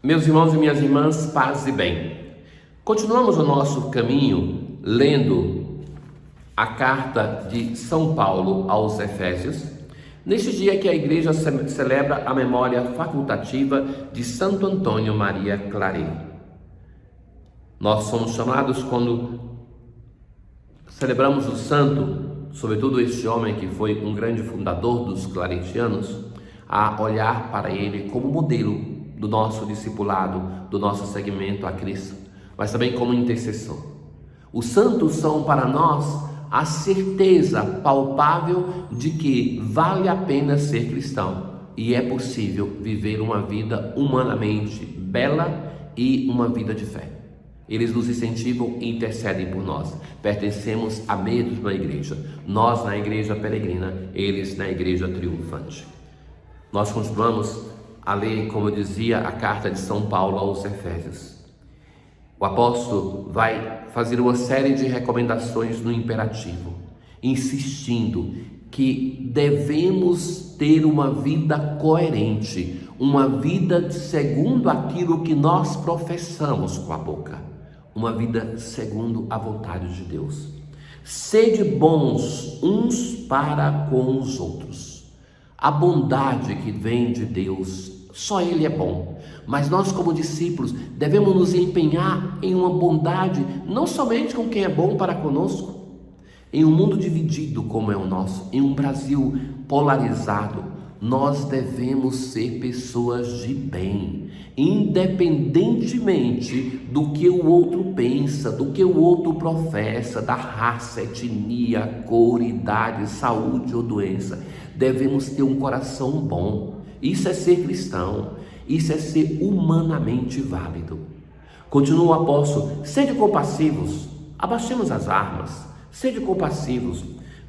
Meus irmãos e minhas irmãs, paz e bem. Continuamos o nosso caminho lendo a carta de São Paulo aos Efésios, neste dia que a igreja celebra a memória facultativa de Santo Antônio Maria Claret. Nós somos chamados, quando celebramos o santo, sobretudo este homem que foi um grande fundador dos claretianos, a olhar para ele como modelo do nosso discipulado, do nosso seguimento a Cristo, mas também como intercessor. Os santos são para nós a certeza palpável de que vale a pena ser cristão e é possível viver uma vida humanamente bela e uma vida de fé. Eles nos incentivam e intercedem por nós. Pertencemos à mesma igreja, nós na igreja peregrina, eles na igreja triunfante. Nós continuamos a ler, como eu dizia, a carta de São Paulo aos Efésios. O apóstolo vai fazer uma série de recomendações no imperativo, insistindo que devemos ter uma vida coerente, uma vida segundo aquilo que nós professamos com a boca, uma vida segundo a vontade de Deus. Sede bons uns para com os outros. A bondade que vem de Deus, só Ele é bom, mas nós como discípulos devemos nos empenhar em uma bondade não somente com quem é bom para conosco, em um mundo dividido como é o nosso, em um Brasil polarizado, nós devemos ser pessoas de bem, independentemente do que o outro pensa, do que o outro professa, da raça, etnia, cor, idade, saúde ou doença. Devemos ter um coração bom. Isso é ser cristão, isso é ser humanamente válido. Continua o apóstolo: sede compassivos, abaixemos as armas, sede compassivos,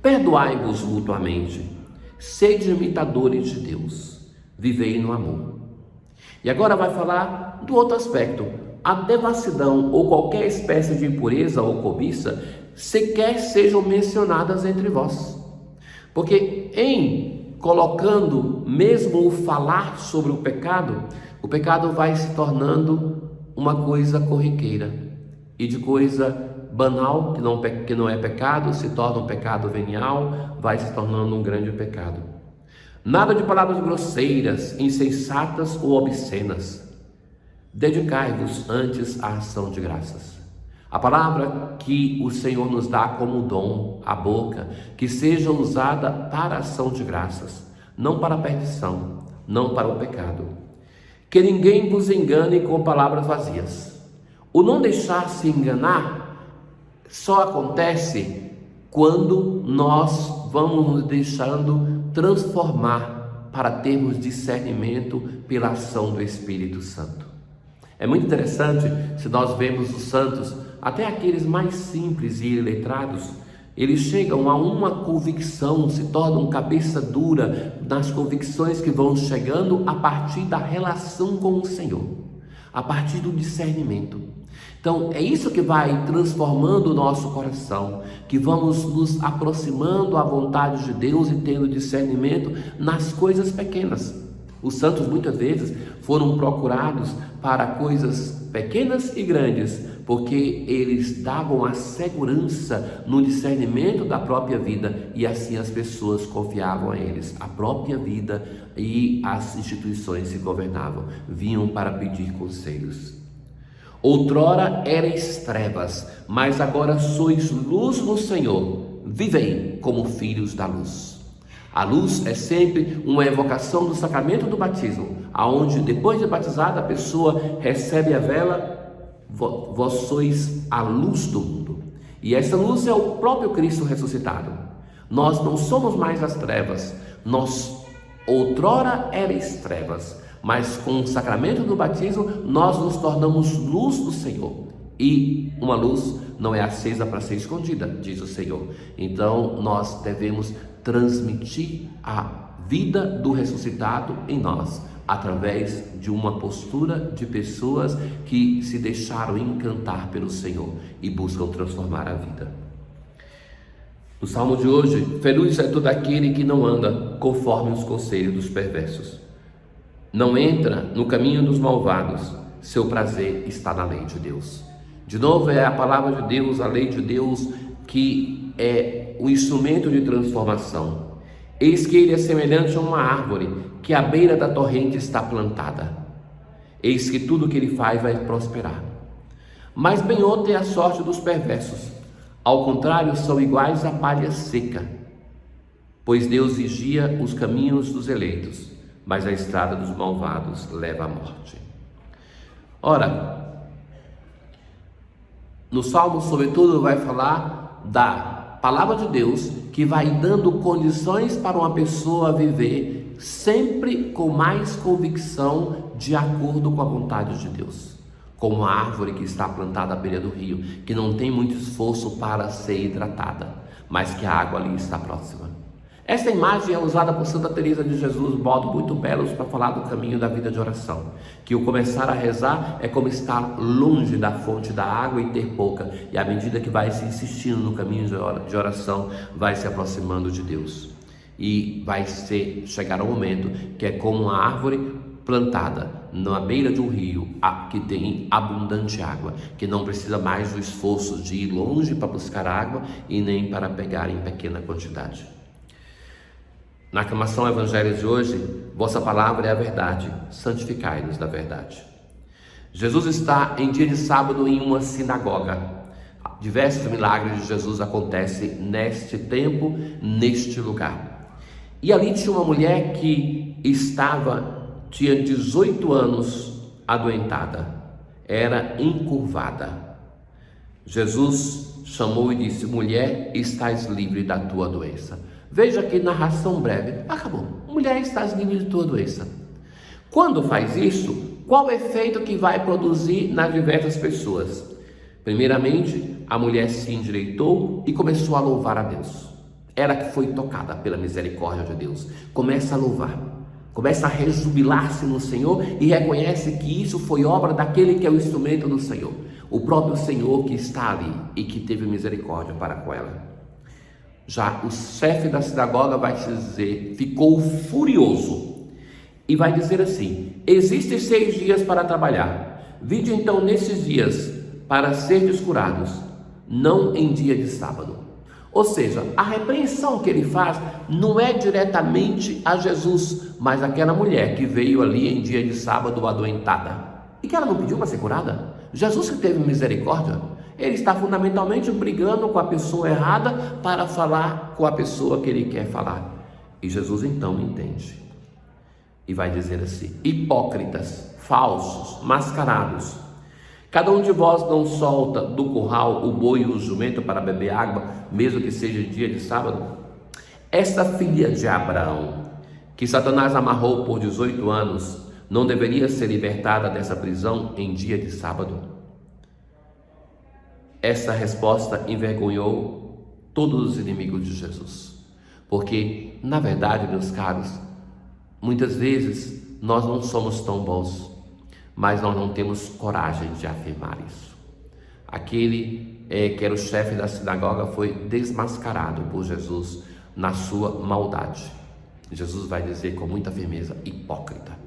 perdoai-vos mutuamente, sede imitadores de Deus, vivei no amor. E agora vai falar do outro aspecto: a devassidão ou qualquer espécie de impureza ou cobiça sequer sejam mencionadas entre vós, porque em colocando mesmo o falar sobre o pecado vai se tornando uma coisa corriqueira, e de coisa banal, que não é pecado, se torna um pecado venial, vai se tornando um grande pecado. Nada de palavras grosseiras, insensatas ou obscenas. Dedicai-vos antes à ação de graças. A palavra que o Senhor nos dá como dom, a boca, que seja usada para a ação de graças, não para a perdição, não para o pecado. Que ninguém vos engane com palavras vazias. O não deixar-se enganar só acontece quando nós vamos nos deixando transformar para termos discernimento pela ação do Espírito Santo. É muito interessante se nós vemos os santos, até aqueles mais simples e iletrados, eles chegam a uma convicção, se tornam cabeça dura nas convicções que vão chegando a partir da relação com o Senhor, a partir do discernimento. Então é isso que vai transformando o nosso coração, que vamos nos aproximando à vontade de Deus e tendo discernimento nas coisas pequenas. Os santos muitas vezes foram procurados para coisas pequenas e grandes, porque eles davam a segurança no discernimento da própria vida, e assim as pessoas confiavam a eles. A própria vida e as instituições se governavam, vinham para pedir conselhos. Outrora erais trevas, mas agora sois luz no Senhor, vivei como filhos da luz. A luz é sempre uma evocação do sacramento do batismo, aonde depois de batizada a pessoa recebe a vela, vós sois a luz do mundo. E essa luz é o próprio Cristo ressuscitado. Nós não somos mais as trevas, nós outrora erais trevas, mas com o sacramento do batismo nós nos tornamos luz do Senhor. E uma luz não é acesa para ser escondida, diz o Senhor. Então nós devemos transmitir a vida do ressuscitado em nós, através de uma postura de pessoas que se deixaram encantar pelo Senhor e buscam transformar a vida. No salmo de hoje: feliz é todo aquele que não anda conforme os conselhos dos perversos, não entra no caminho dos malvados, seu prazer está na lei de Deus. De novo, é a palavra de Deus, a lei de Deus, que é o instrumento de transformação. Eis que ele é semelhante a uma árvore que à beira da torrente está plantada. Eis que tudo que ele faz vai prosperar. Mas bem outra é a sorte dos perversos. Ao contrário, são iguais à palha seca. Pois Deus vigia os caminhos dos eleitos, mas a estrada dos malvados leva à morte. Ora, no Salmo, sobretudo, vai falar da palavra de Deus, que vai dando condições para uma pessoa viver sempre com mais convicção de acordo com a vontade de Deus. Como a árvore que está plantada à beira do rio, que não tem muito esforço para ser hidratada, mas que a água ali está próxima. Esta imagem é usada por Santa Teresa de Jesus, modo muito belos para falar do caminho da vida de oração, que o começar a rezar é como estar longe da fonte da água e ter pouca, e à medida que vai se insistindo no caminho de oração, vai se aproximando de Deus, e vai chegar um momento que é como uma árvore plantada na beira de um rio que tem abundante água, que não precisa mais do esforço de ir longe para buscar água e nem para pegar em pequena quantidade. Na aclamação ao Evangelho de hoje, vossa palavra é a verdade, santificai-nos da verdade. Jesus está em dia de sábado em uma sinagoga. Diversos milagres de Jesus acontecem neste tempo, neste lugar. E ali tinha uma mulher que tinha 18 anos adoentada, era encurvada. Jesus chamou e disse: mulher, estás livre da tua doença. Veja que narração breve, acabou. Mulher, estás livre de tua doença. Quando faz isso, qual o efeito que vai produzir nas diversas pessoas? Primeiramente, a mulher se endireitou e começou a louvar a Deus. Ela que foi tocada pela misericórdia de Deus, começa a louvar, começa a rejubilar-se no Senhor e reconhece que isso foi obra daquele que é o instrumento do Senhor, o próprio Senhor que está ali e que teve misericórdia para com ela. Já o chefe da sinagoga vai dizer, ficou furioso e vai dizer assim: existem 6 dias para trabalhar, vinde então nesses dias para serdes curados, não em dia de sábado. Ou seja, a repreensão que ele faz não é diretamente a Jesus, mas aquela mulher que veio ali em dia de sábado adoentada e que ela não pediu para ser curada. Jesus que teve misericórdia, ele está fundamentalmente brigando com a pessoa errada para falar com a pessoa que ele quer falar. E Jesus então entende e vai dizer assim: hipócritas, falsos, mascarados, cada um de vós não solta do curral o boi e o jumento para beber água, mesmo que seja dia de sábado? Esta filha de Abraão, que Satanás amarrou por 18 anos, não deveria ser libertada dessa prisão em dia de sábado? Essa resposta envergonhou todos os inimigos de Jesus, porque, na verdade, meus caros, muitas vezes nós não somos tão bons, mas nós não temos coragem de afirmar isso. Aquele que era o chefe da sinagoga foi desmascarado por Jesus na sua maldade. Jesus vai dizer com muita firmeza: hipócrita,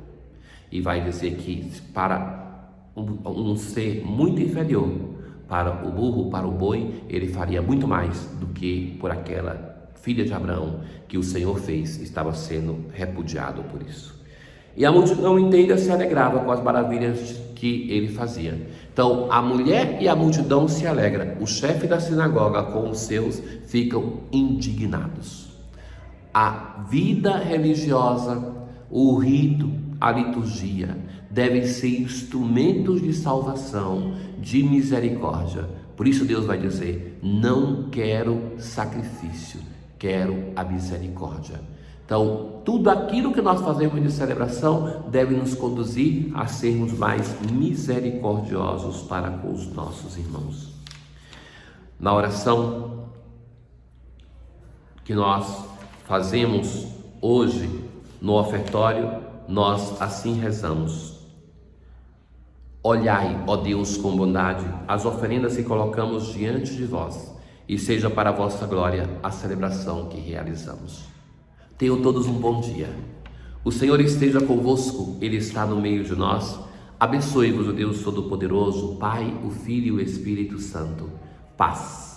e vai dizer que para um ser muito inferior, para o burro, para o boi, ele faria muito mais do que por aquela filha de Abraão que o Senhor fez, estava sendo repudiado por isso. E a multidão inteira se alegrava com as maravilhas que ele fazia. Então a mulher e a multidão se alegram, o chefe da sinagoga com os seus ficam indignados. A vida religiosa, o rito, a liturgia devem ser instrumentos de salvação, de misericórdia. Por isso Deus vai dizer: não quero sacrifício, quero a misericórdia. Então, tudo aquilo que nós fazemos de celebração deve nos conduzir a sermos mais misericordiosos para com os nossos irmãos. Na oração que nós fazemos hoje no ofertório, nós assim rezamos: olhai, ó Deus, com bondade as oferendas que colocamos diante de vós, e seja para a vossa glória a celebração que realizamos. Tenham todos um bom dia. O Senhor esteja convosco, Ele está no meio de nós. Abençoe-vos o Deus Todo-Poderoso, o Pai, o Filho e o Espírito Santo. Paz.